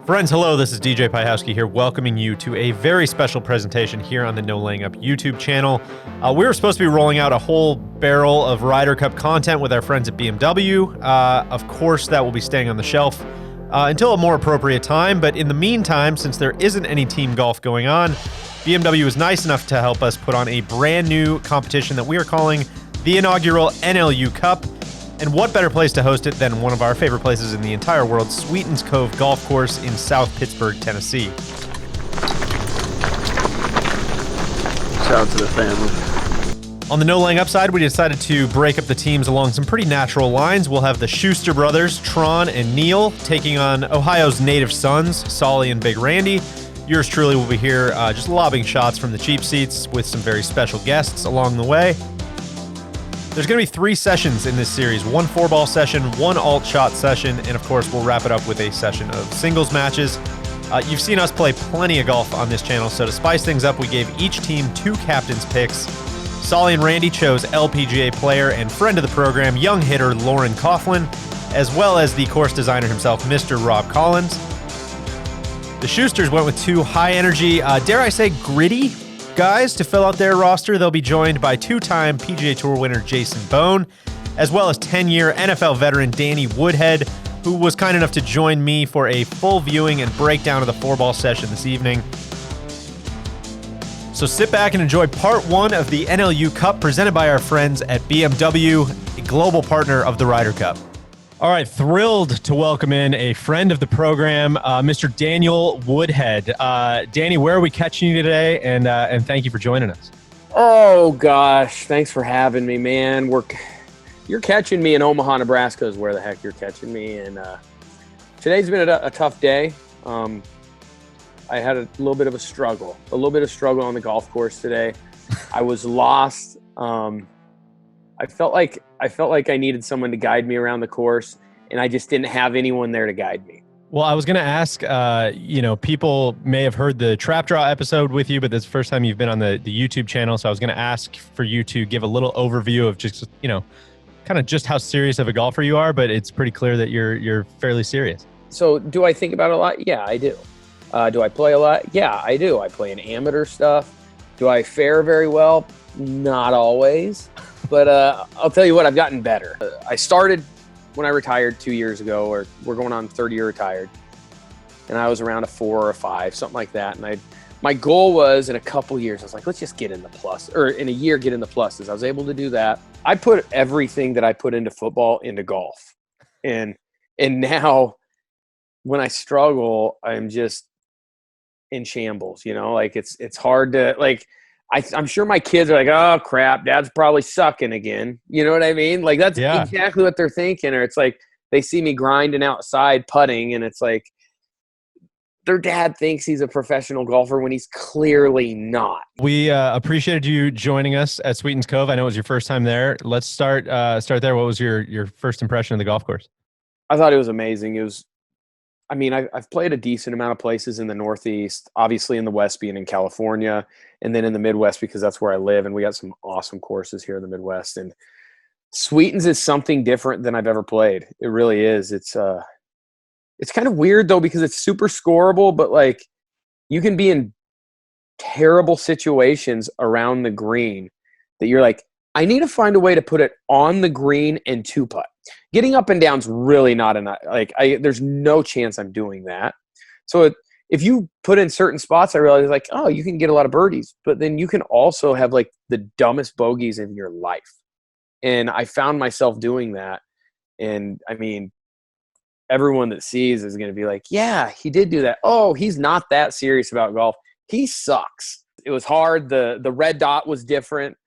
Friends, hello, this is DJ Pyhowski here, welcoming you to a very special presentation here on the No Laying Up YouTube channel. We were supposed to be rolling out a whole barrel of Ryder Cup content with our friends at BMW. Of course, that will be staying on the shelf until a more appropriate time, but in the meantime, since there isn't any team golf going on, BMW was nice enough to help us put on a brand new competition that we are calling the inaugural NLU Cup. And what better place to host it than one of our favorite places in the entire world, Sweetens Cove Golf Course in South Pittsburgh, Tennessee. Shout out to the family. On the No Laying Up side, we decided to break up the teams along some pretty natural lines. We'll have the Schuster brothers, Tron and Neil, taking on Ohio's native sons, Solly and Big Randy. Yours truly will be here just lobbing shots from the cheap seats with some very special guests along the way. There's going to be 3 sessions in this series, 1 4-ball session, 1 alt shot session, and of course we'll wrap it up with a session of singles matches. You've seen us play plenty of golf on this channel, so to spice things up, we gave each team 2 captains picks. Solly and Randy chose LPGA player and friend of the program, young hitter Lauren Coughlin, as well as the course designer himself, Mr. Rob Collins. The Schusters went with 2 high energy, dare I say gritty, guys to fill out their roster. They'll be joined by 2-time PGA Tour winner Jason Bohn, as well as 10-year NFL veteran Danny Woodhead, who was kind enough to join me for a full viewing and breakdown of the 4-ball session this evening. So sit back and enjoy part 1 of the NLU Cup presented by our friends at BMW, a global partner of the Ryder Cup. All right, thrilled to welcome in a friend of the program, Mr. Daniel Woodhead. Danny, where are we catching you today? And thank you for joining us. Oh gosh, thanks for having me, man. You're catching me in Omaha, Nebraska is where the heck you're catching me. And today's been a tough day. I had a little bit of a struggle on the golf course today. I was lost. I felt like I needed someone to guide me around the course, and I just didn't have anyone there to guide me. Well, I was going to ask, people may have heard the Trap Draw episode with you, but this is the first time you've been on the YouTube channel. So I was going to ask for you to give a little overview of just, kind of just how serious of a golfer you are, but it's pretty clear that you're fairly serious. So do I think about it a lot? Yeah, I do. Do I play a lot? Yeah, I do. I play in amateur stuff. Do I fare very well? Not always. But I'll tell you what, I've gotten better. I started when I retired 2 years ago, or we're going on third year retired. And I was around a 4 or a 5, something like that. And my goal was in a couple years, I was like, let's just get in the plus, or in a year, get in the pluses. I was able to do that. I put everything that I put into football into golf. And now when I struggle, I'm just in shambles, it's hard to I'm sure my kids are like, oh crap, dad's probably sucking again. You know what I mean? Like that's exactly what they're thinking. Or it's like they see me grinding outside putting, and it's like their dad thinks he's a professional golfer when he's clearly not. We appreciated you joining us at Sweetens Cove. I know it was your first time there. Let's start there. What was your first impression of the golf course? I thought it was amazing. I've played a decent amount of places in the Northeast, obviously in the West being in California, and then in the Midwest because that's where I live, and we got some awesome courses here in the Midwest. And Sweetens is something different than I've ever played. It really is. It's kind of weird though because it's super scoreable, but like you can be in terrible situations around the green that you're like, I need to find a way to put it on the green and 2-putt. Getting up and down's really not enough. There's no chance I'm doing that. So if you put in certain spots, I realize you can get a lot of birdies, but then you can also have like the dumbest bogeys in your life. And I found myself doing that. And everyone that sees is going to be like, yeah, he did do that. Oh, he's not that serious about golf. He sucks. It was hard. The red dot was different.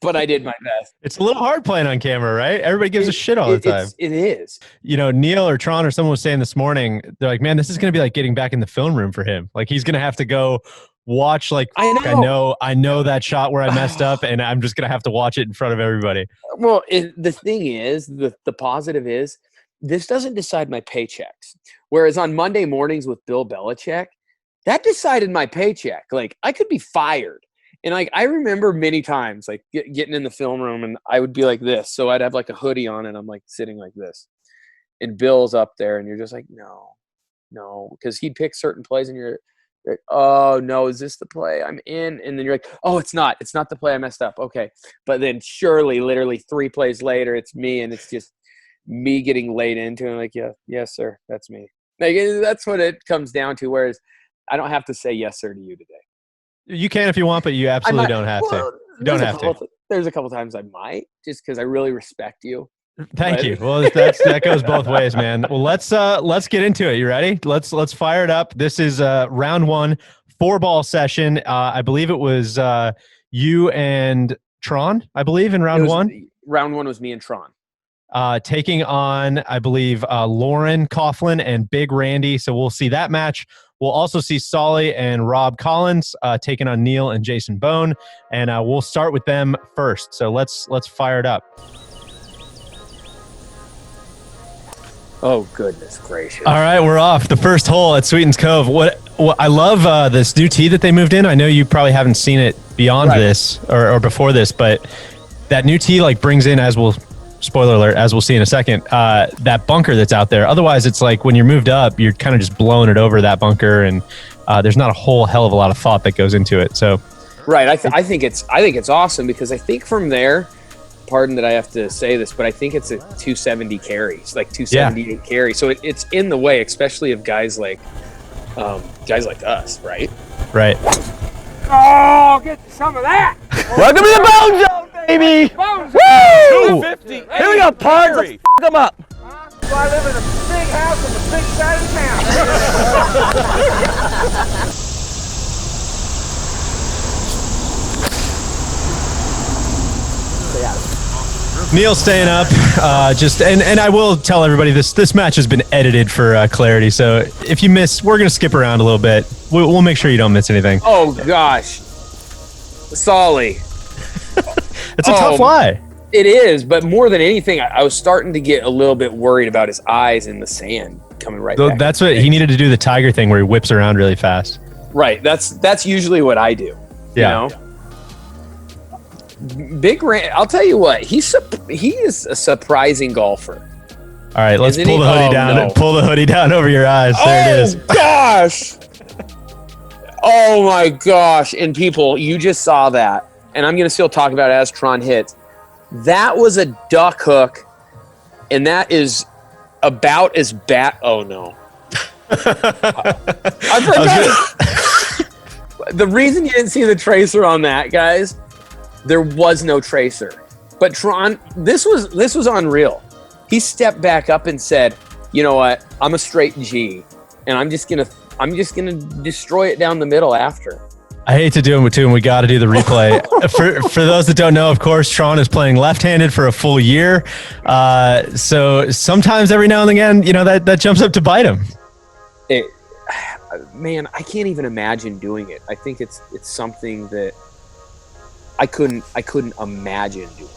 But I did my best. It's a little hard playing on camera, right? Everybody gives a shit all the time. It is. Neil or Tron or someone was saying this morning, they're like, man, this is going to be like getting back in the film room for him. Like he's going to have to go watch, I know that shot where I messed up, and I'm just going to have to watch it in front of everybody. Well, the thing is, the positive is, this doesn't decide my paychecks. Whereas on Monday mornings with Bill Belichick, that decided my paycheck. Like I could be fired. And I remember many times getting in the film room and I would be like this. So I'd have like a hoodie on and I'm like sitting like this. and Bill's up there, and you're just like, no, because he'd pick certain plays, and you're like, oh no, is this the play I'm in? And then you're like, oh, it's not the play I messed up. Okay, but then surely, literally 3 plays later, it's me, and it's just me getting laid into, and I'm like, yes, sir, that's me. Like, that's what it comes down to. Whereas I don't have to say yes, sir, to you today. You can if you want, but you absolutely don't have to. You don't have to. There's a couple times I might, just because I really respect you. Thank you. Well, that goes both ways, man. Well, let's get into it. You ready? Let's fire it up. This is round 1, 4-ball session. I believe it was you and Tron, I believe, in round 1. Round 1 was me and Tron. Taking on, I believe, Lauren Coughlin and Big Randy. So we'll see that match. We'll also see Solly and Rob Collins taking on Neil and Jason Bohn, and we'll start with them first. So let's fire it up. Oh, goodness gracious! All right, we're off. The first hole at Sweetens Cove. What I love this new tee that they moved in. I know you probably haven't seen it beyond this or before this, but that new tee like brings in, as we'll. Spoiler alert, as we'll see in a second, that bunker that's out there. Otherwise, it's like when you're moved up, you're kind of just blowing it over that bunker, and there's not a whole hell of a lot of thought that goes into it. So, right, I think it's awesome, because I think from there, pardon that I have to say this, but I think it's a 270 carry. It's like 278 carry. So it's in the way, especially of guys like us, right? Right. Oh, get some of that. Welcome to the Bohn Zone, baby. Bones. Woo! 250. Here we go, Pards. Let's f*** them up. So I live in a big house on the big side of town. Neil staying up. And I will tell everybody this match has been edited for clarity. So if you miss, we're gonna skip around a little bit. We'll make sure you don't miss anything. Oh gosh, Solly. It's a tough lie. It is, but more than anything, I was starting to get a little bit worried about his eyes in the sand coming right back. That's what he needed to do, the tiger thing where he whips around really fast. Right. That's usually what I do. Yeah. You know? Big Randy, I'll tell you what, he is a surprising golfer. All right, let's pull the hoodie down. No. Pull the hoodie down over your eyes. There it is. Gosh. Oh my gosh. And people, you just saw that. And I'm going to still talk about it as Tron hits. That was a duck hook, and that is about as bad. Oh no. I forgot. The reason you didn't see the tracer on that, guys, there was no tracer. But Tron, this was unreal. He stepped back up and said, "You know what? I'm a straight G, and I'm just gonna destroy it down the middle after." I hate to do it too, and we got to do the replay. for those that don't know, of course, Tron is playing left-handed for a full year. So sometimes, every now and again, that jumps up to bite him. Man, I can't even imagine doing it. I think it's something that I couldn't imagine doing.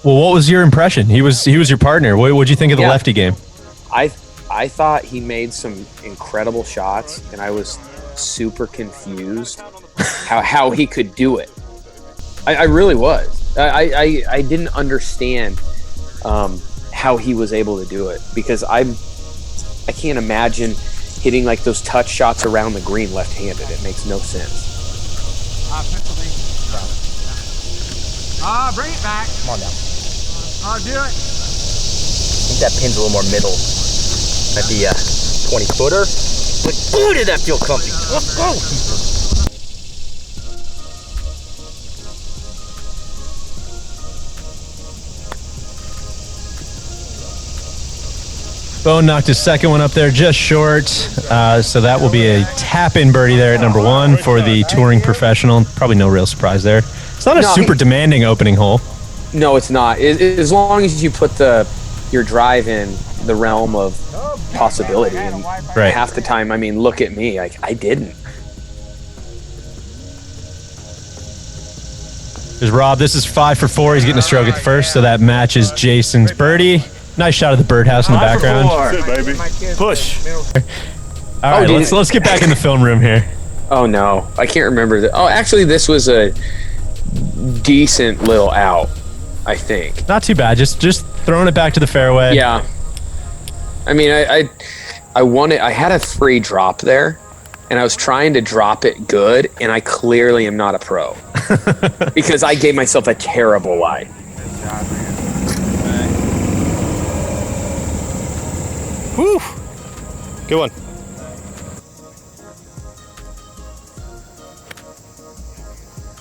Well, what was your impression? He was your partner. What did you think of the lefty game? I thought he made some incredible shots, and I was super confused how he could do it. I really was. I didn't understand how he was able to do it, because I can't imagine hitting like those touch shots around the green left-handed. It makes no sense. Bring it back. Come on down. Do it. I think that pin's a little more middle. Might be a 20-footer. But boy, did that feel comfy. Let's go. Bohn knocked his second one up there just short. So that will be a tap-in birdie there at number 1 for the touring professional. Probably no real surprise there. It's not a super demanding opening hole. No, it's not. As long as you put your drive in the realm of possibility. And half the time, I mean, look at me. I didn't. There's Rob. This is 5 for 4. He's getting a stroke at the first, so that matches Jason's birdie. Nice shot of the birdhouse in the background. That's it, baby. Push. All right, let's get back in the film room here. Oh no, I can't remember that. Oh, actually, this was a decent little out, I think. Not too bad. Just throwing it back to the fairway. Yeah. I mean, I wanted. I had a free drop there, and I was trying to drop it good, and I clearly am not a pro because I gave myself a terrible lie. Whew. Good one.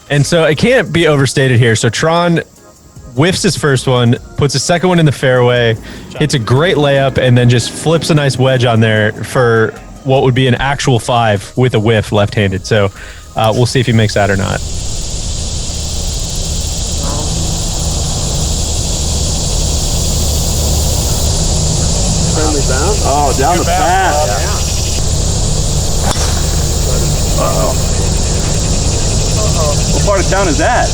And so it can't be overstated here. So Tron whiffs his first one, puts his second one in the fairway, hits a great layup, and then just flips a nice wedge on there for what would be an actual 5 with a whiff left-handed. So we'll see if he makes that or not. Oh, down the path. Uh-oh. What part of town is that?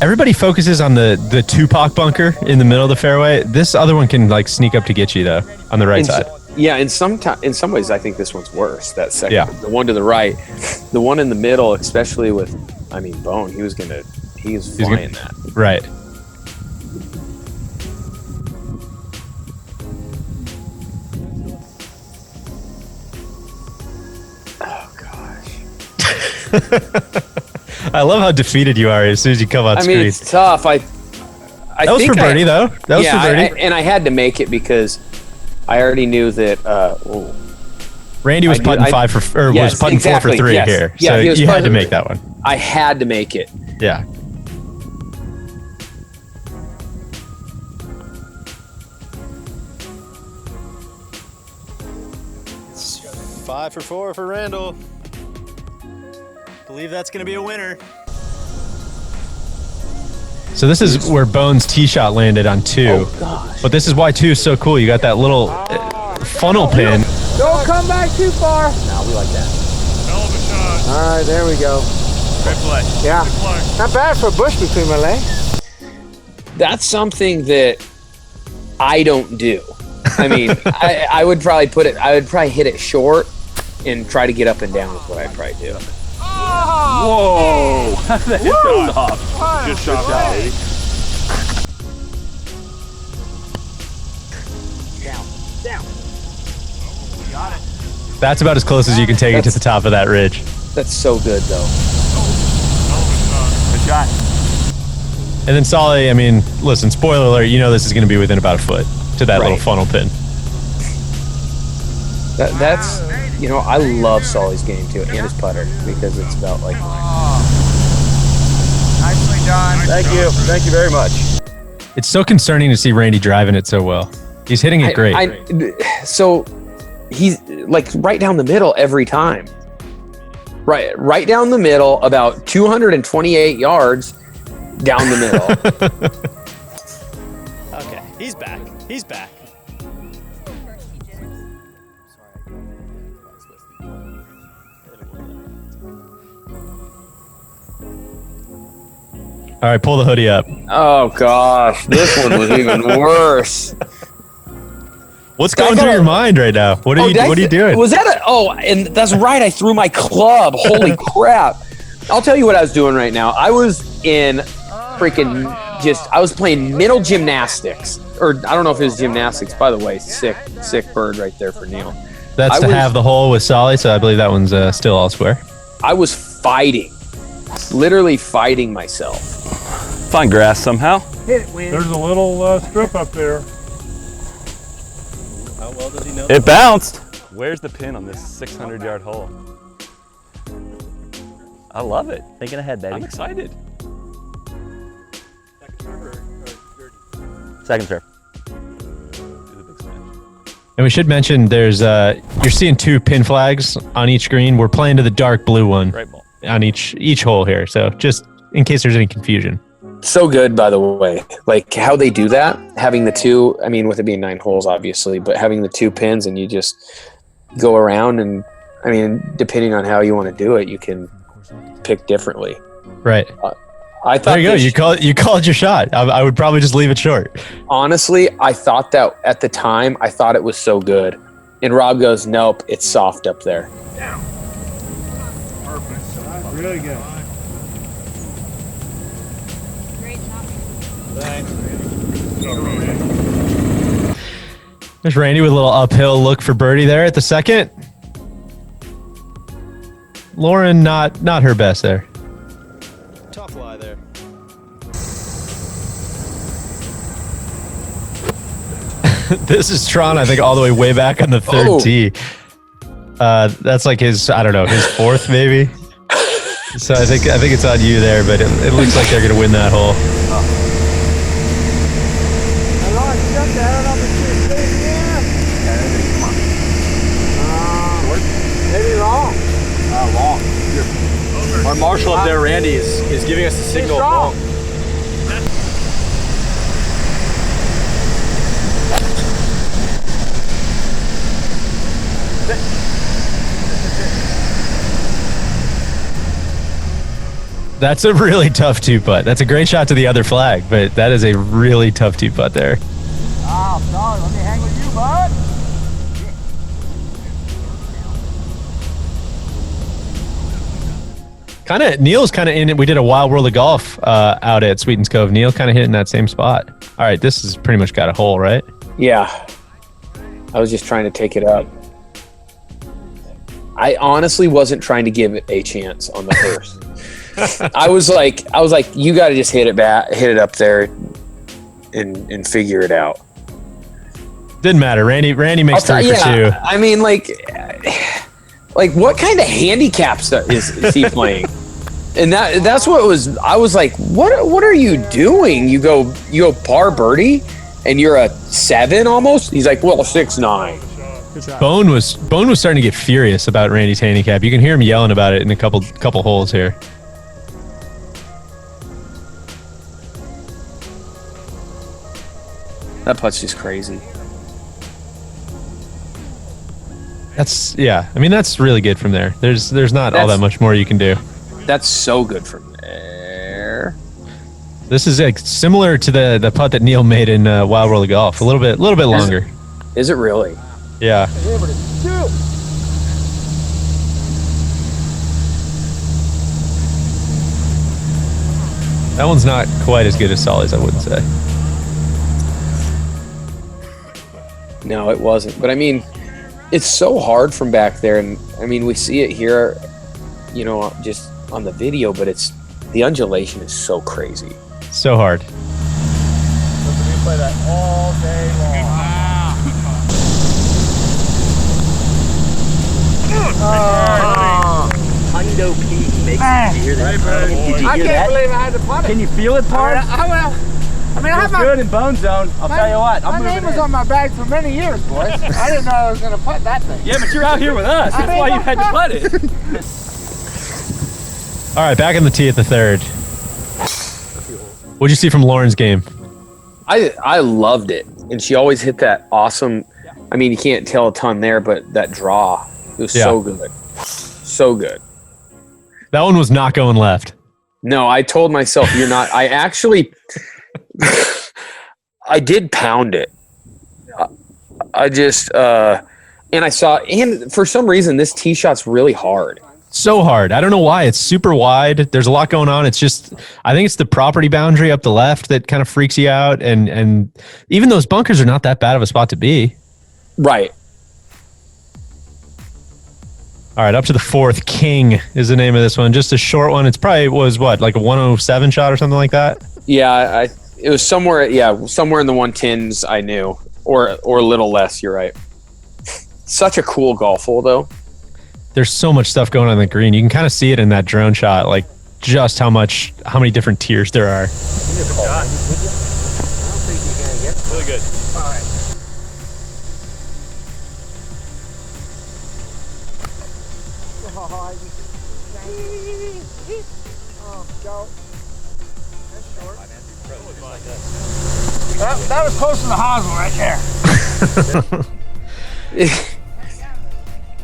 Everybody focuses on the Tupac bunker in the middle of the fairway. This other one can like sneak up to get you though on the right side. Yeah, in some ways, I think this one's worse. That second, Yeah. the one to the right, the one in the middle, especially with, I mean, Bohn. He was flying that. Right. Oh gosh. I love how defeated you are as soon as you come on screen. I mean, it's tough. That was for birdie though. That was for birdie. and I had to make it because I already knew that. Randy was putting was putting 4 for 3 here. Yeah, so you had to make that one. I had to make it. Yeah. It's 5 for 4 for Randall. Believe that's going to be a winner. So this is where Bohn's tee shot landed on 2. Oh gosh. But this is why 2 is so cool. You got that little funnel pin. Don't come back too far. No, we like that. Hell of a shot. All right, there we go. Great play. Yeah. Good play. Not bad for a bush between my legs. That's something that I don't do. I mean, I would probably hit it short and try to get up and down is what I'd probably do. Whoa. That was off. Good shot, baby. That's about as close as you can take it to the top of that ridge. That's so good, though. Good shot. And then Solly, I mean, listen, spoiler alert, you know this is going to be within about a foot to that little funnel pin. That's, you know, I love Solly's game, too, and his putter, because it's about, like... Nicely done. Thank you. Thank you very much. It's so concerning to see Randy driving it so well. He's hitting it great. So he's like right down the middle every time. Right down the middle, about 228 yards down the middle. Okay, he's back. He's back. All right, pull the hoodie up. Oh gosh, this one was even worse. What's going through your mind right now? What are you doing? Was that and that's right, I threw my club. Holy crap. I'll tell you what I was doing right now. I was in I was playing middle gymnastics. Or I don't know if it was gymnastics, by the way. Sick bird right there for Neil. That's have the hole with Solly, so I believe that one's still all square. I was fighting. Literally fighting myself. Find grass somehow. Hit it, Win. There's a little strip up there. How well does he know? It bounced. Where's the pin on this 600-yard hole? I love it. Thinking ahead, baby. I'm excited. Second serve. And we should mention there's you're seeing 2 pin flags on each green. We're playing to the dark blue one Great ball. on each hole here. So just in case there's any confusion. So good, by the way. Like how they do that, having the 2, I mean, with it being 9 holes, obviously, but having the 2 pins and you just go around and, I mean, depending on how you want to do it, you can pick differently. Right. I thought there you go. You called your shot. I would probably just leave it short. Honestly, I thought that at the time, I thought it was so good. And Rob goes, nope, it's soft up there. Down. Perfect. Really good. Thanks. There's Randy with a little uphill look for birdie there at the second. Lauren, not her best there. Tough lie there. This is Tron, I think, all the way back on the third tee. That's like his, I don't know, his fourth maybe. So I think it's on you there, but it looks like they're gonna win that hole. Maybe long. Long. Our marshal up there, Randy, is giving us the signal. Long. That's a really tough two putt. That's a great shot to the other flag, but that is a really tough two putt there. Oh, sorry. Let me hang with you, bud. Neil's kind of in it. We did a wild world of golf out at Sweetens Cove. Neil kind of hitting that same spot. All right, this has pretty much got a hole, right? Yeah. I was just trying to take it up. I honestly wasn't trying to give it a chance on the first. I was like, you got to just hit it up there, and figure it out. Didn't matter. Randy makes 3 for 2. I mean, like what kind of handicaps is he playing? And that's what it was. I was like, what are you doing? You go par birdie, and you're a 7 almost. He's like, well, 6-9. Bohn was starting to get furious about Randy's handicap. You can hear him yelling about it in a couple holes here. That putt's just crazy. I mean, that's really good from there. There's not all that much more you can do. That's so good from there. This is like similar to the putt that Neil made in Wild World of Golf. A little bit longer. Is it really? Yeah. That one's not quite as good as Solly's, I wouldn't say. No, it wasn't. But I mean, it's so hard from back there, and I mean, we see it here, just on the video, but the undulation is so crazy. So hard. We play that all day long. Hundo Peak makes you hear that. Did you hear I can't that? believe I had to putt it. Can you feel it, Pards? I have my Good in Bone Zone. I'll tell you what. My name was on my bag for many years, boys. I didn't know I was going to putt that thing. Yeah, but you're out here with us. That's why you had to putt it. All right, back in the tee at the third. What'd you see from Lauren's game? I loved it, and she always hit that awesome. I mean, you can't tell a ton there, but that draw, it was so good, so good. That one was not going left. No, I told myself you're not. I actually, I did pound it. I just, and I saw, and for some reason, this tee shot's really hard. So hard. I don't know why. It's super wide. There's a lot going on. It's just, I think it's the property boundary up the left that kind of freaks you out. And even those bunkers are not that bad of a spot to be. Right. All right, up to the fourth. King is the name of this one. Just a short one. It's probably was what, like a 107 shot or something like that? Yeah, it was somewhere in the 110s, I knew. Or a little less, you're right. Such a cool golf hole, though. There's so much stuff going on the green. You can kind of see it in that drone shot, like just how many different tiers there are. Really good. All right. That was close to the hosel right there.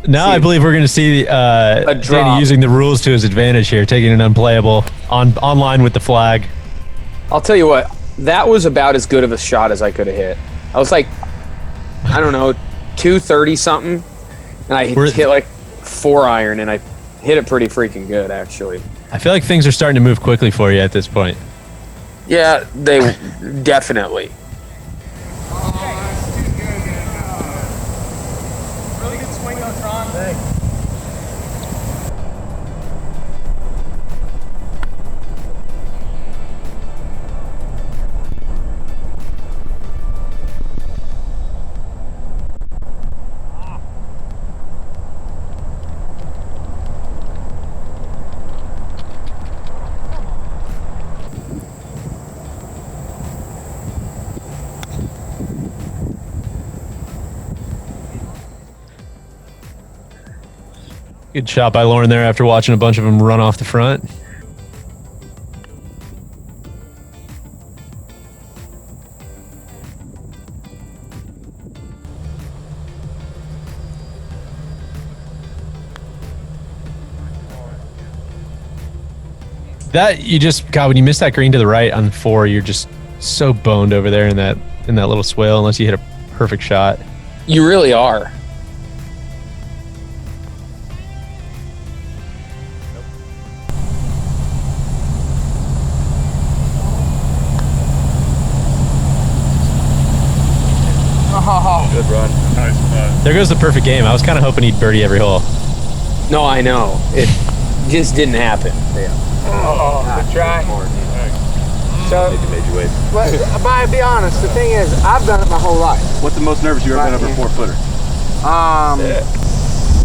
Now I believe we're going to see Danny using the rules to his advantage here, taking an unplayable online with the flag. I'll tell you what, that was about as good of a shot as I could have hit. I was like, I don't know, 230 something, and I hit like 4-iron, and I hit it pretty freaking good, actually. I feel like things are starting to move quickly for you at this point. Yeah, they definitely. Good shot by Lauren there after watching a bunch of them run off the front. That you just God, when you miss that green to the right on 4, you're just so boned over there in that little swale unless you hit a perfect shot. You really are. Oh, Good run. Nice putt. There goes the perfect game. I was kind of hoping he'd birdie every hole. No, I know. It just didn't happen. good try. So, Made you wait. but I be honest, the thing is, I've done it my whole life. What's the most nervous you've ever been over a 4-footer?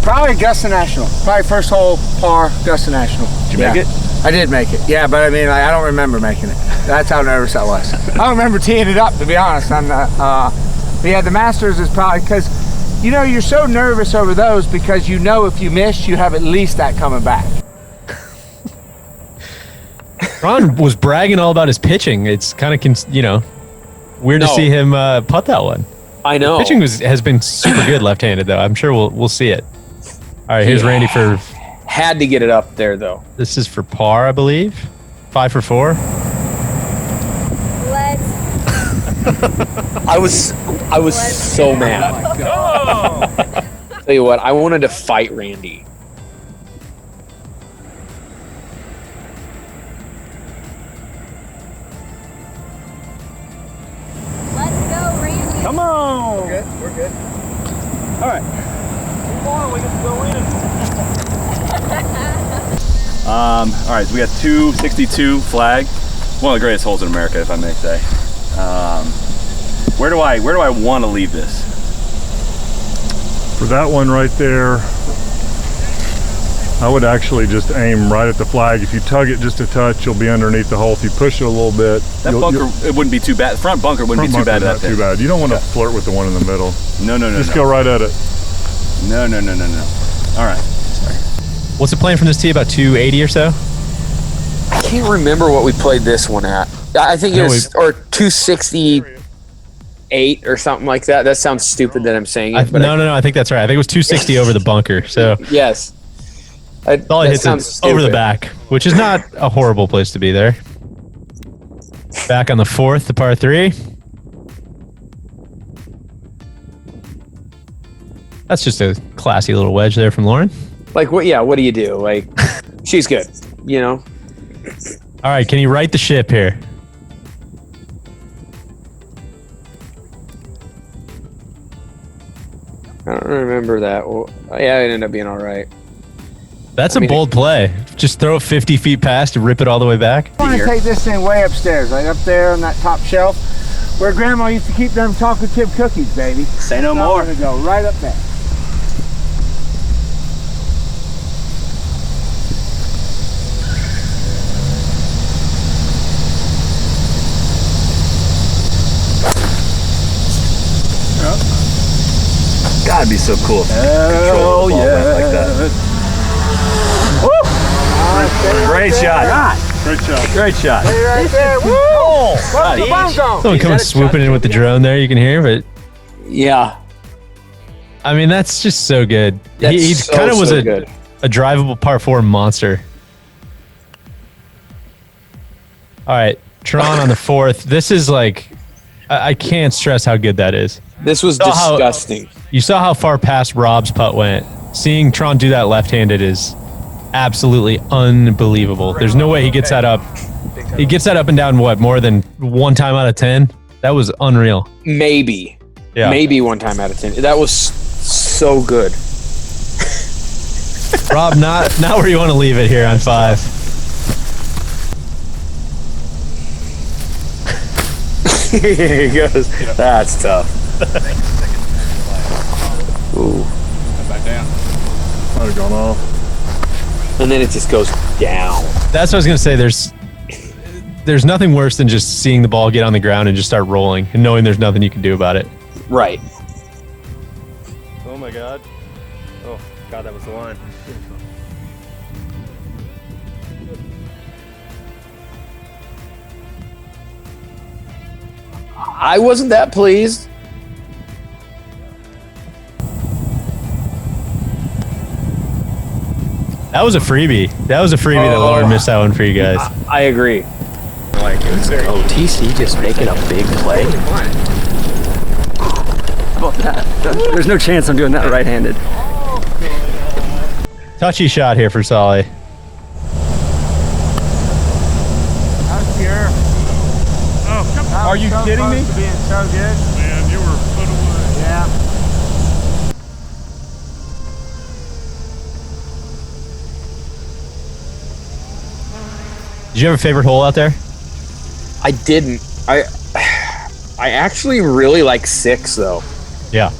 Probably Augusta National. Probably first hole par Augusta National. Did you make it? I did make it. Yeah, but I mean, like, I don't remember making it. That's how nervous I was. I don't remember teeing it up, to be honest. On the, but yeah, the Masters is probably because, you know, you're so nervous over those because you know if you miss, you have at least that coming back. Ron was bragging all about his pitching. It's kind of, weird to No. see him putt that one. I know. Pitching has been super good left-handed, though. I'm sure we'll see it. All right, here's Yeah. Randy for, Had to get it up there, though. this is for par, I believe. 5 for 4. I was so mad. Tell you what, I wanted to fight Randy. Let's go, Randy. Come on. We're good. All right. All right, so we got 262 flag. One of the greatest holes in America, if I may say. Where do I want to leave this? For that one right there, I would actually just aim right at the flag. If you tug it just a touch, you'll be underneath the hole. If you push it a little bit, That bunker, it wouldn't be too bad. The front bunker wouldn't be too bad. Not too bad. You don't want to flirt with the one in the middle. No. Just go right at it. No. All right. What's the plan from this tee? About 280 or so? I can't remember what we played this one at. I think it was, or 268 or something like that. That sounds stupid that I'm saying it. But No, I think that's right. I think it was 260 over the bunker. So yes. all it hits is over the back, which is not a horrible place to be there. Back on the 4th, the par 3. That's just a classy little wedge there from Lauren. Like, what? Yeah, what do you do? Like, she's good, you know? All right, can you right the ship here? I don't remember that. Well, yeah, it ended up being all right. That's I mean, a bold play. Just throw it 50 feet past and rip it all the way back. I want to take this thing way upstairs, like up there on that top shelf, where Grandma used to keep them chocolate chip cookies, baby. Say no So more. I'm gonna go right up there. Gotta be so cool. Hell like that. Great shot. Great shot. Great shot. Stay right there. Woo! What's the bum going? Someone coming swooping in with the drone there, you can hear, but Yeah. I mean, that's just so good. That's He so, kind of was so a good. drivable par 4 monster. All right, Tron on the 4th. This is like, I can't stress how good that is. This was Saw how- disgusting. You saw how far past Rob's putt went. Seeing Tron do that left-handed is absolutely unbelievable. There's no way he gets that up. He gets that up and down, what, more than 1 time out of 10? That was unreal. Maybe. Yeah. Maybe 1 time out of 10. That was so good. Rob, not where you want to leave it here on 5. Here he goes. That's tough. Ooh. Back down. Might have gone off. And then it just goes down. That's what I was going to say. There's nothing worse than just seeing the ball get on the ground and just start rolling and knowing there's nothing you can do about it. Right. Oh my God. Oh God, that was the line. I wasn't that pleased. That was a freebie. That was a freebie that Lauren missed that one for you guys. I agree. Oh, TC just making a big play. How about that? There's no chance I'm doing that right-handed. Touchy shot here for Solly. That's pure. Oh, come on. Are you kidding me? Being so good. Man, you were put away. Yeah. Did you have a favorite hole out there? I didn't. I actually really like 6 though. Yeah.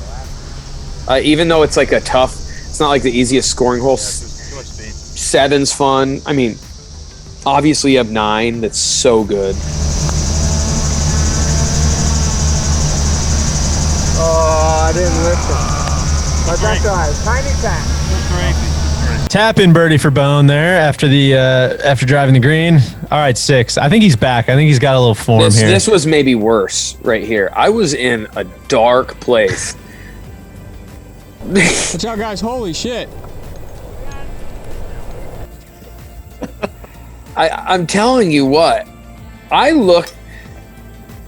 Even though it's like a tough, it's not like the easiest scoring hole. 7's fun. I mean, obviously you have 9 that's so good. Oh, I didn't listen. But that's all right. Tiny tap. Tap in birdie for Bohn there after the after driving the green. All right, 6. I think he's back. I think he's got a little form here. This was maybe worse right here. I was in a dark place. Watch out, guys. Holy shit. I'm telling you what, I looked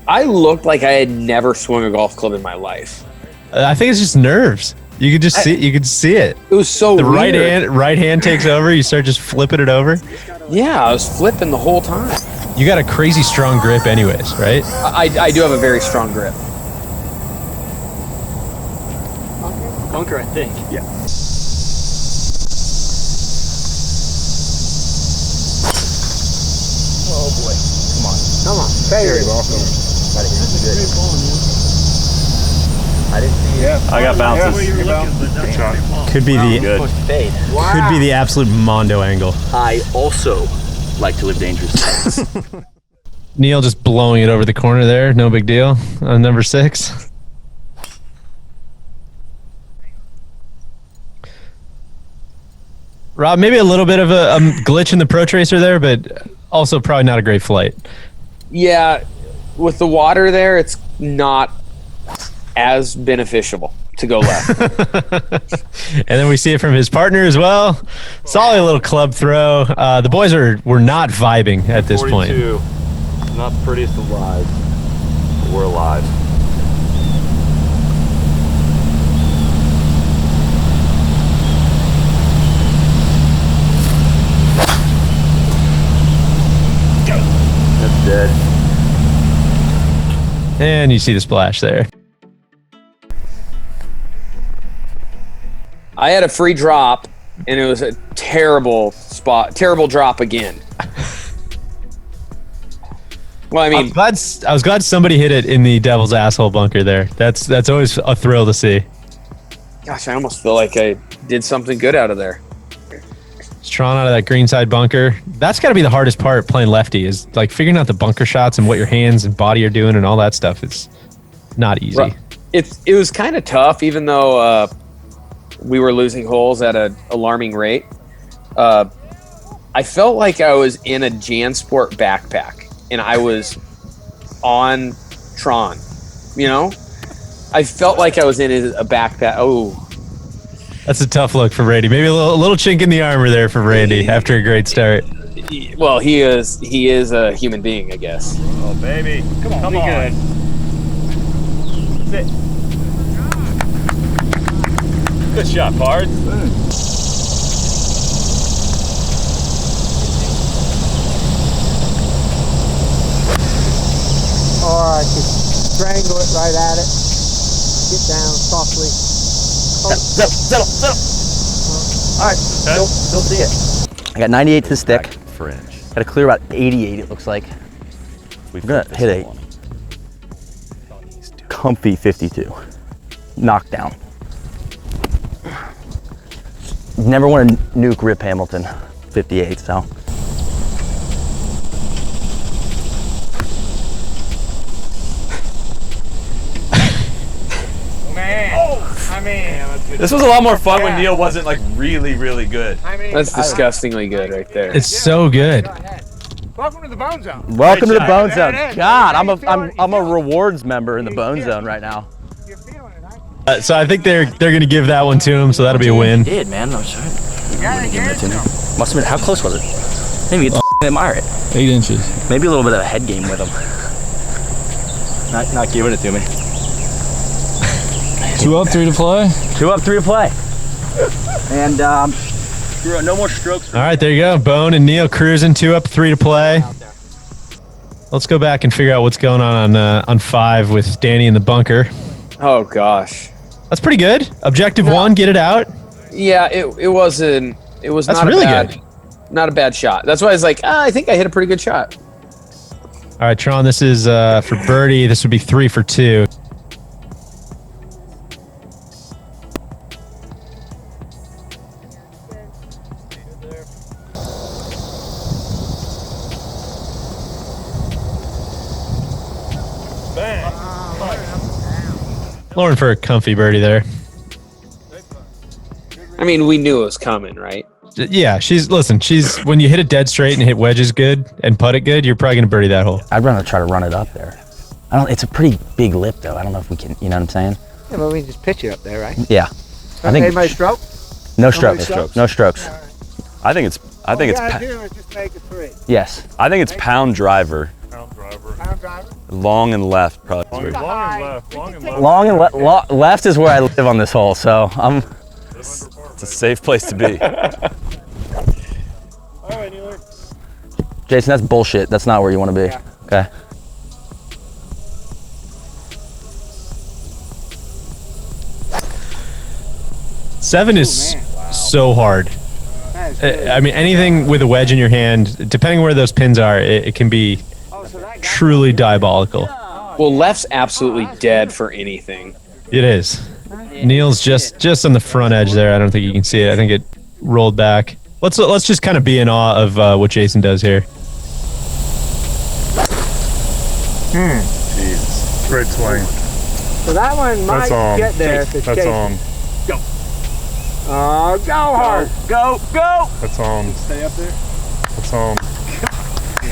like I had never swung a golf club in my life. I think it's just nerves. You could just see. You could see it. It was so The weird. right hand takes over. You start just flipping it over. Yeah, I was flipping the whole time. You got a crazy strong grip, anyways, right? I do have a very strong grip. Bunker, I think. Yeah. Oh boy. Come on. Come on. Fade it. I didn't see it. I got bounces. Could be the Good. Fade. could be the absolute mondo angle. I also like to live dangerously. Neil just blowing it over the corner there. No big deal. On number 6. Rob, maybe a little bit of a glitch in the Pro Tracer there, but also probably not a great flight. Yeah, with the water there, it's not as beneficial to go left. And then we see it from his partner as well. Solid little club throw. The boys were not vibing at this point. 42. Not the prettiest alive, but we're alive. That's dead. And you see the splash there. I had a free drop, and it was a terrible drop again. Well, I mean, I was glad somebody hit it in the devil's asshole bunker there. That's always a thrill to see. gosh, I almost feel like I did something good out of there. Tron out of that greenside bunker. That's got to be the hardest part playing lefty, is like figuring out the bunker shots and what your hands and body are doing and all that stuff. It's not easy. Right. It was kind of tough, even though we were losing holes at an alarming rate. I felt like I was in a JanSport backpack and I was on Tron, you know? I felt like I was in a backpack. Oh, That's a tough look for Randy. Maybe a little chink in the armor there for Randy after a great start. well, he is a human being, I guess. Oh, baby. Come on. Good. Sit. Good shot, Pards. Or I could strangle it right at it. Get down softly. Settle. All right, still see it. I got 98 to the stick. Fringe. Got to clear about 88, it looks like. We I'm gonna hit a comfy 52. Knockdown. Never want to nuke Rip Hamilton 58, so. This was a lot more fun when Neil wasn't like really, really good. That's disgustingly good right there. It's so good. Welcome to the Bohn Zone. Welcome to the Bohn There Zone. it is. God, How I'm a rewards member in the Bohn Zone right now. You're feeling it, aren't So I think they're gonna give that one to him, so that'll be a win. Did, man. I'm sorry. you? Yeah, Give it to me. Must have been, how close was it? Maybe it's admire it. 8 inches. Maybe a little bit of a head game with him. Not giving it to me. 2 up, 3 to play. 2 up, 3 to play. And no more strokes. All right, there you go. Bohn and Neil cruising 2 up, 3 to play. Let's go back and figure out what's going on 5 with Danny in the bunker. Oh gosh. That's pretty good. Objective 1, get it out. Yeah, it wasn't. It was That's not really a bad, good. not a bad shot. That's why I was like, I think I hit a pretty good shot. All right, Tron, this is for birdie. This would be 3 for 2. Lauren for a comfy birdie there. I mean, we knew it was coming, right? Yeah, she's when you hit it dead straight and hit wedges good and putt it good, you're probably gonna birdie that hole. I'd rather try to run it up there. It's a pretty big lip though. I don't know if we can, you know what I'm saying? Yeah, but we can just pitch it up there, right? Yeah. I think Anybody stroke? no Nobody strokes. No strokes. I think it's All you gotta do is just make it 3. Yes. I think it's pound driver, Pound driver. Pound driver. long and left probably. Long and left. Long and left. Long and left is where I live on this hole, so I'm. It's a safe place to be. Jason, that's bullshit. That's not where you want to be. Yeah. Okay. Seven is so hard. That is good. I mean, anything with a wedge in your hand, depending where those pins are, it can be Oh, so that guy. truly diabolical. Well, left's absolutely dead for anything. It is. Neil's just on the front edge there. I don't think you can see it. I think it rolled back. Let's just kind of be in awe of what Jason does here. Jesus. Great swing. So that one might That's on. get there if it's That's chasing. on. Oh, go hard. Go. That's on. Stay up there. That's on.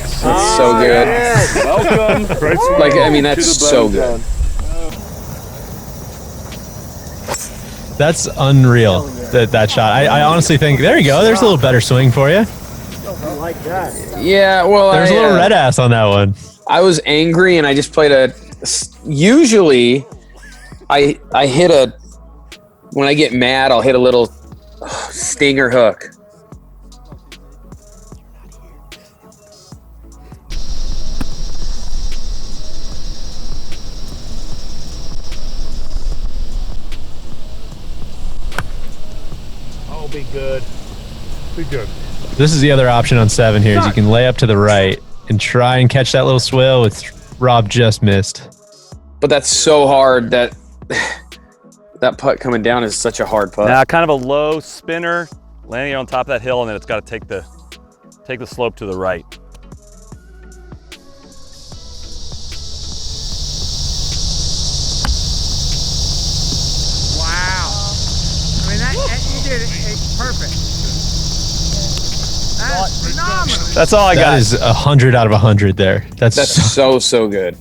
That's so good. Welcome. Great swing. Like, I mean, that's so good. That's unreal, that shot. I honestly think, there you go. There's a little better swing for you. I like that. Yeah, well, There's a little red ass on that one. I was angry and I just played usually I hit when I get mad, I'll hit a little stinger hook. Oh, be good. Be good. This is the other option on 7 here, is you can lay up to the right and try and catch that little swale, which Rob just missed. But that's so hard that that putt coming down is such a hard putt. Now, kind of a low spinner, landing on top of that hill, and then it's got to take the slope to the right. Wow. I mean, that you did it perfect. That's phenomenal. That's all I That got. is 100 out of 100 there. That's So good.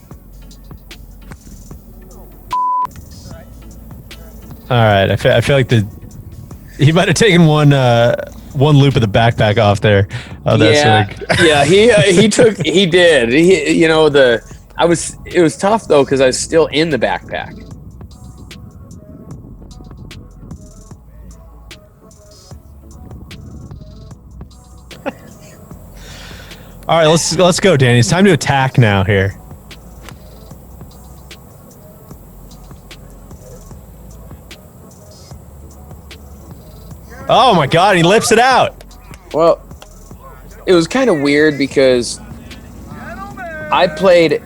all right. I feel like he might have taken one loop of the backpack off there. Oh, that's Yeah, he did. It was tough though because I was still in the backpack. All right, let's go, Danny. It's time to attack now here. Oh my God, he lifts it out. Well, it was kind of weird because I played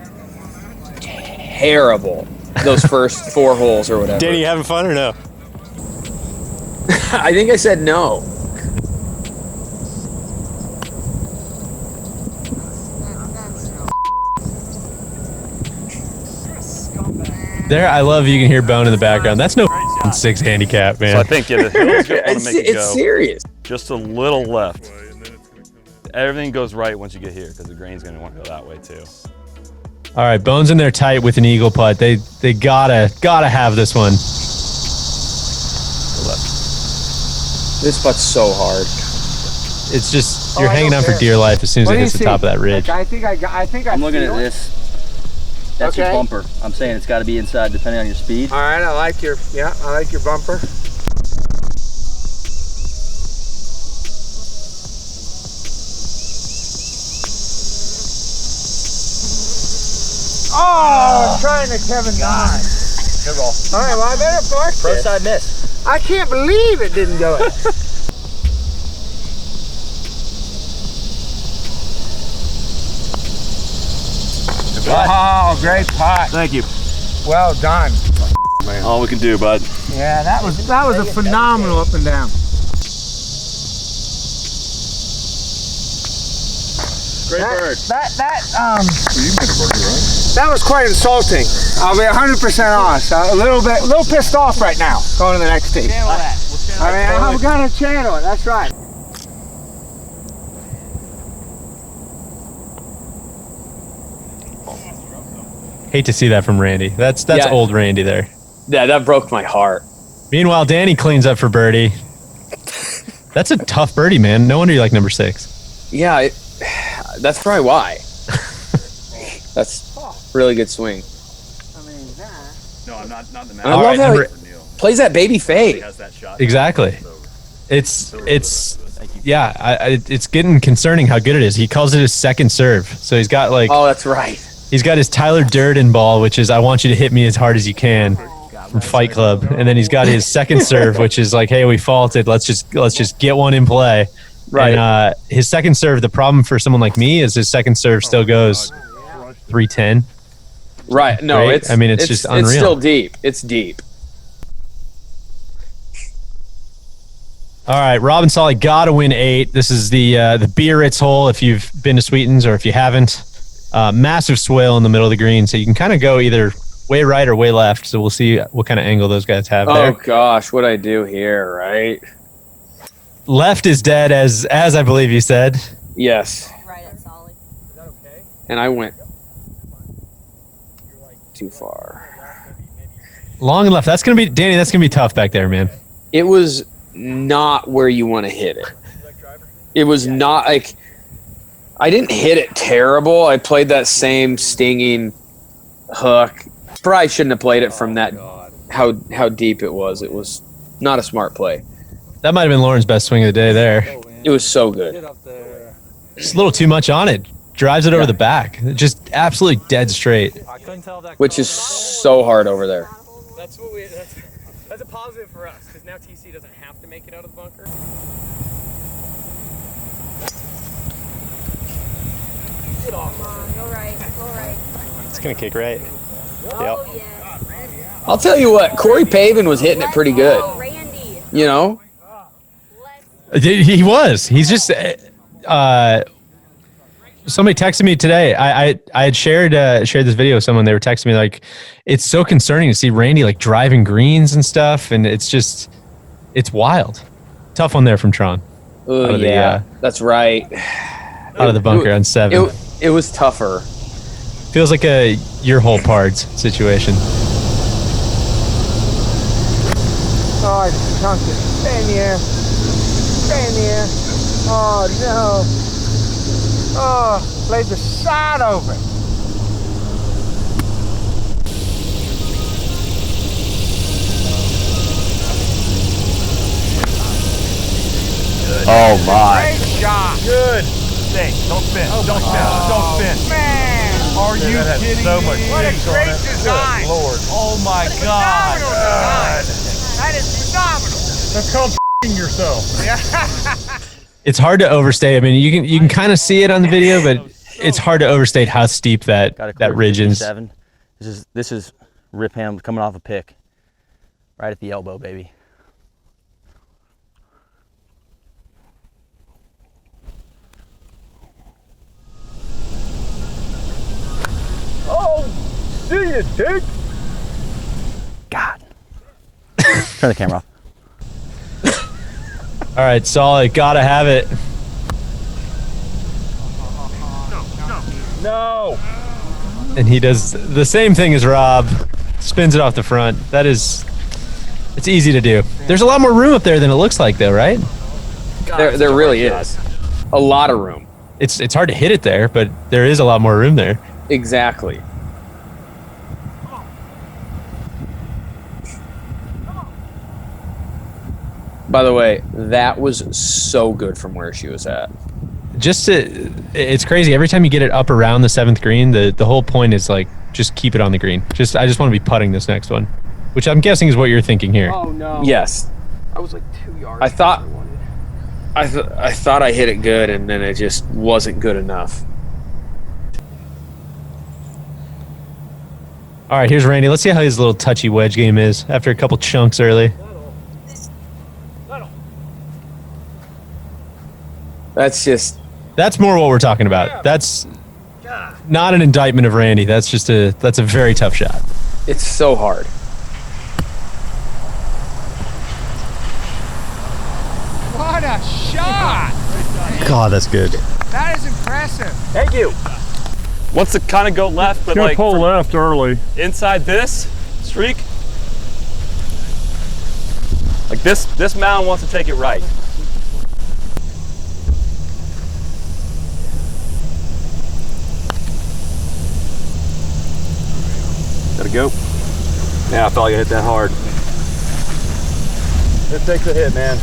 terrible those first 4 holes or whatever. Danny, you having fun or no? I think I said no. There, I love you can hear Bohn in the background. That's no 6 handicap, man. So I think the hill's going to make it It's go serious. just a little left. everything goes right once you get here because the grain's going to want to go that way too. All right, Bones in there tight with an eagle putt. They gotta have this one. This putt's so hard. It's just you're hanging on for dear life as soon as it hits the top of that ridge. I think I'm looking at this. That's your bumper. I'm saying it's got to be inside depending on your speed. All right, I like your bumper. Oh, trying to Kevin God. Good roll. All right, well, I better force Pro this. side miss. I can't believe it didn't go in. Oh, great putt. Thank you. Well done. All we can do, bud. Yeah, that was a phenomenal up and down. Great bird. You made a birdie, right? That was quite insulting. I'll be 100% honest. A little pissed off right now going to the next tee. Channel that. I'm gonna channel it. That's right. Hate to see that from Randy. That's Yeah. old Randy there. Yeah, that broke my heart. Meanwhile, Danny cleans up for birdie. That's a tough birdie, man. No wonder you like number 6. Yeah, that's probably why. That's really good swing. No, I'm not the man. I love how he plays that baby fade. Has that shot. Exactly. It's getting concerning how good it is. He calls it his second serve. So he's got like Oh, that's right. he's got his Tyler Durden ball, which is I want you to hit me as hard as you can from Fight Club, and then he's got his second serve, which is like, hey, we faulted. Let's just get one in play. Right. And his second serve, the problem for someone like me is his second serve still goes 310. Right. No, Right? It's just unreal. It's still deep. It's deep. All right, Rob and Solly got to win 8. This is the Biarritz hole if you've been to Sweetens or if you haven't. Massive swale in the middle of the green, so you can kind of go either way right or way left. So we'll see what kind of angle those guys have there. Oh gosh, what I do here, right? Left is dead, as I believe you said. Yes. Right at Solly. And I went too far. Long and left. That's gonna be Danny. That's gonna be tough back there, man. It was not where you want to hit it. It was not like I didn't hit it terrible. I played that same stinging hook. Probably shouldn't have played it from that how deep it was. It was not a smart play. That might have been Lauren's best swing of the day there. It was so good. Just a little too much on it. Drives it over the back. Just absolutely dead straight. Which is so hard over there. That's a positive for us because now TC doesn't have to make it out of the bunker. Come on, go right, go right. It's gonna kick right. Oh, yeah. I'll tell you what, Corey Pavin was hitting it pretty good. Oh, Randy. You know? He was. He's just. Somebody texted me today. I had shared this video with someone. They were texting me like, it's so concerning to see Randy like driving greens and stuff, and it's wild. Tough one there from Tron. Oh yeah, that's right. Out of the bunker on 7. It was tougher. Feels like a your whole parts situation. Oh, I chunked it. Stay in the air. Stay in the air. Oh, no. Oh, laid the side over. Oh my. Great shot. Good. Stay. Don't spin. Don't spin. Don't spin. Man. Are you kidding so me? much what a great design. Good Lord. Oh my God. God. That is phenomenal. That's called f***ing yourself. It's hard to overstate. I mean, you can kind of see it on the video, but it's hard to overstate how steep that ridge is. 7. This is Rip Ham coming off a pick, right at the elbow, baby. Oh, see you, dick. God. Turn the camera off. All right, solid. Gotta have it. No. And he does the same thing as Rob. Spins it off the front. It's easy to do. There's a lot more room up there than it looks like, though, right? God, there really is. A lot of room. It's hard to hit it there, but there is a lot more room there. Exactly. By the way, that was so good from where she was at. It's crazy. Every time you get it up around the 7th green, the whole point is like, just keep it on the green. I just want to be putting this next one, which I'm guessing is what you're thinking here. Oh no. Yes. I was like 2 yards. I thought I hit it good, and then it just wasn't good enough. All right, here's Randy. Let's see how his little touchy wedge game is after a couple chunks early. That's more what we're talking about. That's not an indictment of Randy. That's a very tough shot. It's so hard. What a shot! God, that's good. That is impressive. Thank you. Wants to kind of go left, but Gonna like pull left early. inside this streak. Like this mound wants to take it right. Gotta go. Yeah, I felt like I hit that hard. It takes a hit, man.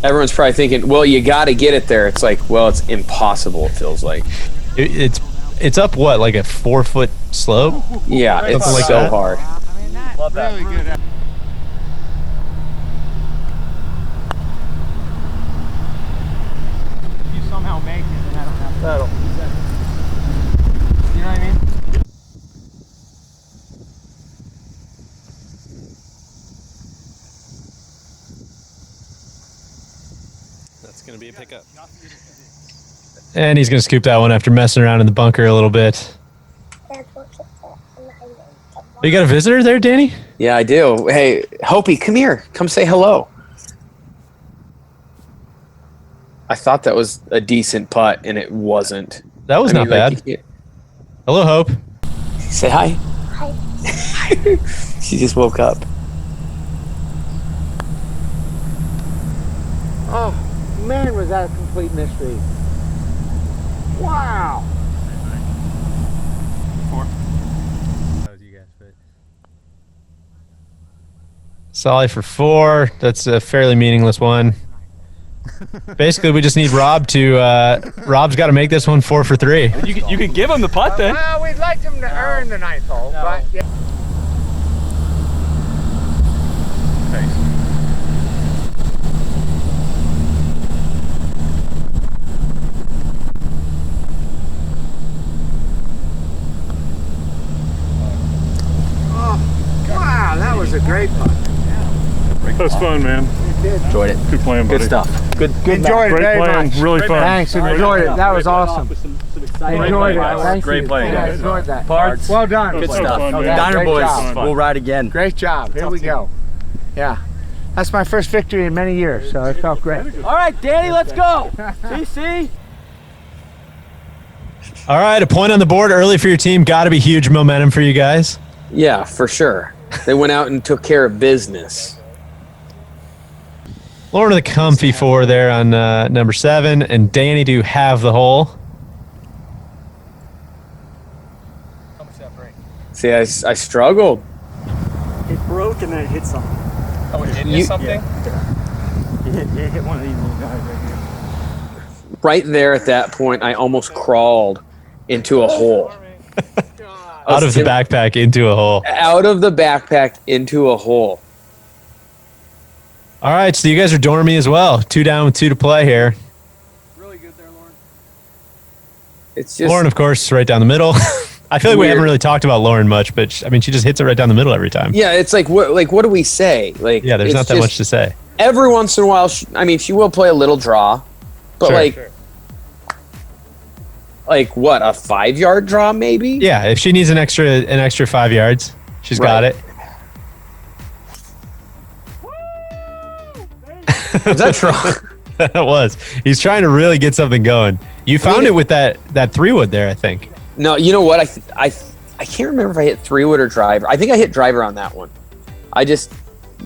Everyone's probably thinking, well, you got to get it there. It's like, well, it's impossible, it feels like. It's up what, like a 4-foot slope? Yeah, it's Something like so that. hard. I mean, that's Love that. really good. If you somehow make it, then I don't have to. That'll. You know what I mean? That's going to be a pickup. And he's going to scoop that one after messing around in the bunker a little bit. You got a visitor there, Danny? Yeah, I do. Hey, Hopi, come here. Come say hello. I thought that was a decent putt, and it wasn't. That was not bad. Hello, Hope. Say hi. Hi. She just woke up. Oh, man, was that a complete mystery. Wow. Solly for 4. That's a fairly meaningless one. Basically, we just need Rob to. Rob's got to make this one 4 for 3. You could give him the putt then. Well, we'd like him to earn the 9th hole, but yeah. Oh, wow, that was a great putt. That was fun, man. Enjoyed it. Good plan, buddy. Good stuff. Good. Enjoyed it Great very plan. much. Really fun. Thanks, enjoyed it. That was awesome. Enjoyed it. guys. Thank Great you. playing, Yeah, guys. enjoyed that. Parts. Well done. Good Fun, stuff. fun, man. Diner Great boys, job. we'll ride again. Great job. Here we go. Yeah. That's my first victory in many years, so it felt great. All right, Danny, let's go. CC. All right, a point on the board early for your team. Got to be huge momentum for you guys. Yeah, for sure. They went out and took care of business. Lauren to the comfy 4 there on number 7, and Danny to have the hole. How much did that break? See, I struggled. It broke and then it hit something. Oh, it did You- hit something? It hit one of these little guys right here. Right there at that point, I almost crawled into a hole. Out of the backpack into a hole. Out of the backpack into a hole. All right, so you guys are dormy as well. 2 down with 2 to play here. Really good there, Lauren. It's just Lauren, of course, right down the middle. I feel like we haven't really talked about Lauren much, but I mean, she just hits it right down the middle every time. yeah. It's like what do we say? Like Yeah, there's it's not that just- much to say. Every once in a while, she will play a little draw, but Sure. like what, a 5-yard draw maybe? Yeah, if she needs an extra 5 yards, she's got Right. it. Is that draw? It was. He's trying to really get something going. You found it with that 3-wood there, I think. No, you know what? I can't remember if I hit 3-wood or driver. I think I hit driver on that one. I just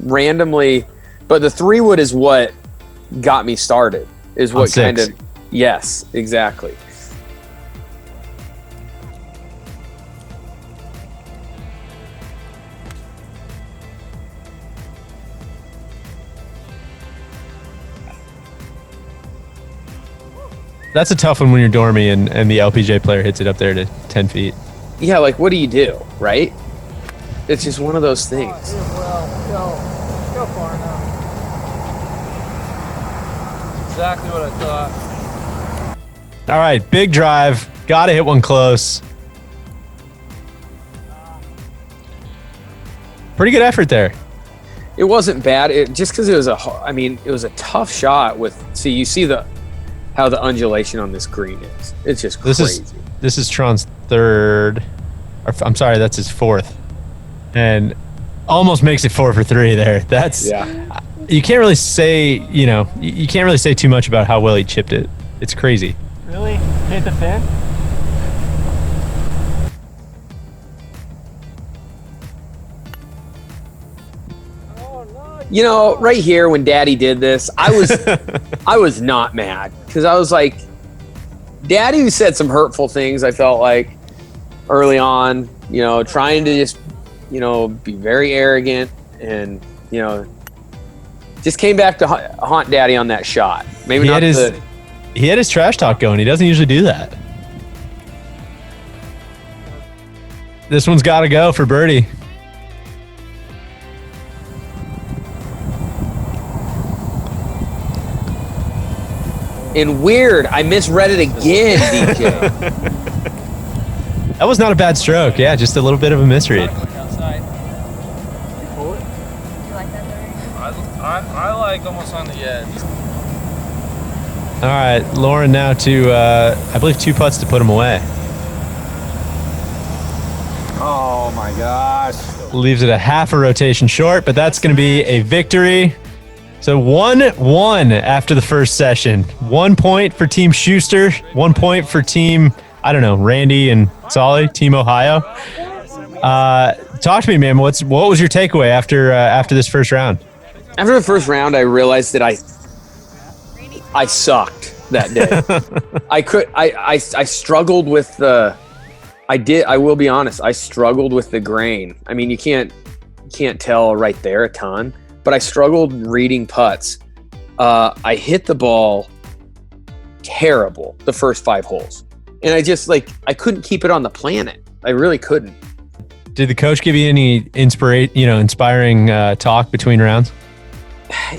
randomly, but the 3-wood is what got me started. Is what kind of, yes, exactly. That's a tough one when you're dormy and the LPGA player hits it up there to 10 feet. Yeah, like what do you do, right? It's just one of those things. Go far enough. Exactly what I thought. All right, big drive. Got to hit one close. Pretty good effort there. It wasn't bad. Just because it was it was a tough shot with, you see how the undulation on this green is. It's just crazy. This is Tron's third. I'm sorry, that's his fourth. And almost makes it 4 for 3 there. You can't really say, you can't really say too much about how well he chipped it. It's crazy. Really? Hit the fin? Right here when Daddy did this, I was not mad because I was like, Daddy said some hurtful things. I felt like early on, trying to just, be very arrogant and, just came back to haunt Daddy on that shot. Maybe he had his trash talk going. He doesn't usually do that. This one's got to go for birdie. And weird, I misread it again, DJ. That was not a bad stroke. Yeah, just a little bit of a misread. I like almost on the edge. All right, Lauren now to, I believe, 2 putts to put him away. Oh my gosh. Leaves it a half a rotation short, but that's going to be a victory. So 1-1 after the first session. 1 point for Team Schuster, 1 point for Team, Randy and Solly, Team Ohio. Talk to me, man. What was your takeaway after this first round? After the first round, I realized that I sucked that day. I struggled with I will be honest, I struggled with the grain. I mean, you can't tell right there a ton, but I struggled reading putts. I hit the ball terrible the first 5 holes. And I just I couldn't keep it on the planet. I really couldn't. Did the coach give you any inspiring talk between rounds?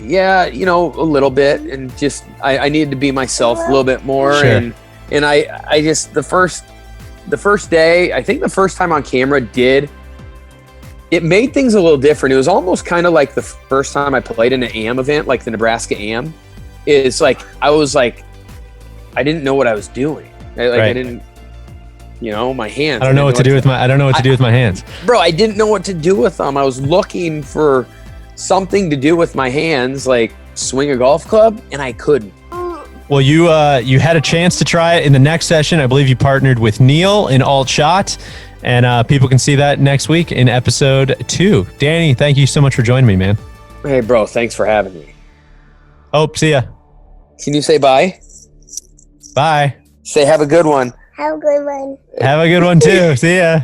Yeah, a little bit, and just I needed to be myself a little bit more. Sure. And I just the first day, I think the first time on camera it made things a little different. It was almost kind of like the first time I played in an AM event, like the Nebraska AM. It's I was I didn't know what I was doing. Right. I didn't, my hands. I don't know what to do with my hands. Bro, I didn't know what to do with them. I was looking for something to do with my hands, like swing a golf club, and I couldn't. Well, you had a chance to try it in the next session. I believe you partnered with Neil in Alt Shot, and people can see that next week in episode 2. Danny, thank you so much for joining me, man. Hey, bro, thanks for having me. Oh, see ya. Can you say bye? Bye. Say have a good one. Have a good one. Have a good one too. See ya.